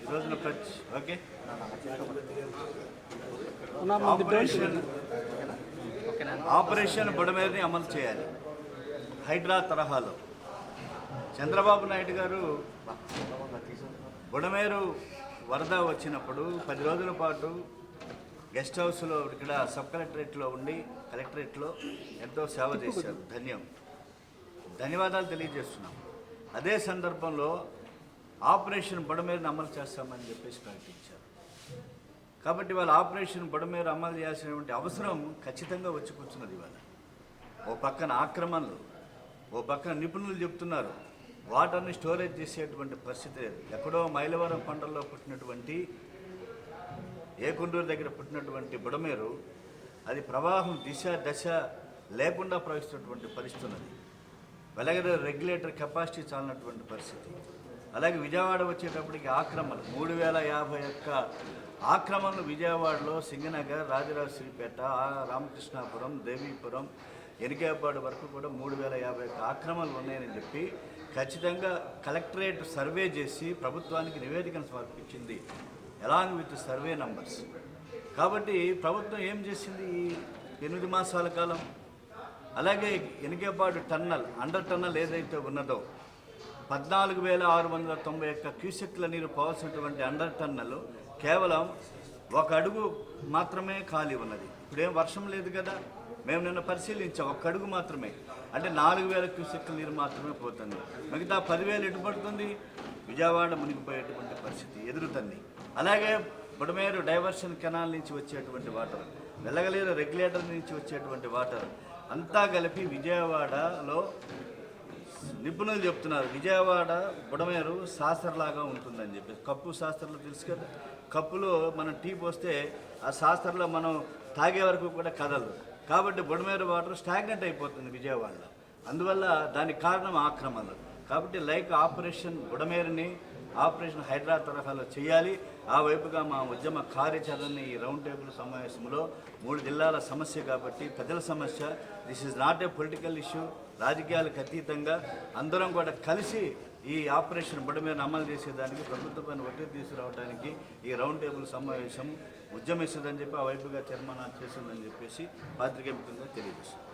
ఈరోజున okay operation బుడమేరుని అమలు చేయాలి హైడ్రా తరహాలో. చంద్రబాబు నాయుడు గారు బుడమేరు వరద వచ్చినప్పుడు 10 రోజుల పాటు గెస్ట్ హౌస్లో ఇక్కడ సబ్ కలెక్టరేట్లో ఉండి కలెక్టరేట్లో ఎంతో సేవ చేశారు. ధన్యవాదాలు తెలియజేస్తున్నాం. అదే సందర్భంలో ఆపరేషన్ బుడమేరుని అమలు చేస్తామని చెప్పేసి ప్రకటించారు. కాబట్టి వాళ్ళ ఆపరేషన్ బుడమేరు అమలు చేయాల్సినటువంటి అవసరం ఖచ్చితంగా వచ్చి కూర్చున్నది. ఇవాళ ఓ పక్కన ఆక్రమణలు, ఓ పక్కన నిపుణులు చెప్తున్నారు వాటర్ని స్టోరేజ్ చేసేటువంటి పరిస్థితి లేదు. ఎక్కడో మైలవరం కొండల్లో పుట్టినటువంటి ఏకుండూరు దగ్గర పుట్టినటువంటి బుడమేరు అది ప్రవాహం దశ లేకుండా ప్రవహిస్తున్నటువంటి పరిస్థితి ఉన్నది. వెలగల రెగ్యులేటర్ కెపాసిటీ చాలినటువంటి పరిస్థితి. అలాగే విజయవాడ వచ్చేటప్పటికి ఆక్రమణలు 3051 ఆక్రమణలు విజయవాడలో సింగనగర్, రాజరాజశ్రీపేట, రామకృష్ణాపురం, దేవీపురం, ఎనికేపాడు వరకు కూడా 3051 ఆక్రమణలు ఉన్నాయని చెప్పి ఖచ్చితంగా కలెక్టరేట్ సర్వే చేసి ప్రభుత్వానికి నివేదికను సమర్పించింది అలాంగ్ విత్ సర్వే నంబర్స్. కాబట్టి ప్రభుత్వం ఏం చేసింది ఈ 8 మాసాల కాలం? అలాగే ఎనికేపాడు టన్నల్, అండర్ టన్నల్ ఏదైతే ఉన్నదో 14,691 క్యూసెక్ల నీరు పోవాల్సినటువంటి అండర్ టన్నల్ కేవలం 1 అడుగు మాత్రమే ఖాళీ ఉన్నది. ఇప్పుడేం వర్షం లేదు కదా, మేము నిన్న పరిశీలించాం, 1 అడుగు మాత్రమే, అంటే 4,000 క్యూసెక్ల నీరు మాత్రమే పోతుంది. మిగతా 10,000 ఎటు పడుతుంది? విజయవాడ మునిగిపోయేటువంటి పరిస్థితి ఎదురుతుంది. అలాగే బుడమేరు డైవర్షన్ కెనాల్ నుంచి వచ్చేటువంటి వాటర్, వెలగలేరు రెగ్యులేటర్ నుంచి వచ్చేటువంటి వాటర్ అంతా కలిపి విజయవాడలో నిపుణులు చెప్తున్నారు విజయవాడ బుడమేరు శాస్త్రలాగా ఉంటుందని చెప్పి. కప్పు శాస్త్రంలో తెలుసు కదా, కప్పులో మనం టీ పోస్తే ఆ శాస్త్రంలో మనం తాగే వరకు కూడా కదలదు. కాబట్టి బుడమేరు వాటర్ స్టాగ్నెంట్ అయిపోతుంది విజయవాడలో. అందువల్ల దానికి కారణం ఆక్రమణలు. కాబట్టి లైక్ ఆపరేషన్ బుడమేరుని ఆపరేషన్ హైడ్రా తరహాలో చేయాలి. ఆ వైపుగా మా ఉద్యమ కార్యాచరణని ఈ రౌండ్ టేబుల్ సమావేశంలో 3 జిల్లాల సమస్య కాబట్టి ప్రజల సమస్య, this is not a political issue, రాజకీయాలకు అతీతంగా అందరం కూడా కలిసి ఈ ఆపరేషన్ బుడమేరుని అమలు చేసేదానికి ప్రభుత్వపైన ఒత్తిడి తీసుకురావడానికి ఈ రౌండ్ టేబుల్ సమావేశం ఉద్యమిస్తుందని చెప్పి ఆ వైపుగా తీర్మానాలు చేస్తుందని చెప్పేసి పాత్రికేయ ముఖ్యంగా తెలియజేస్తుంది.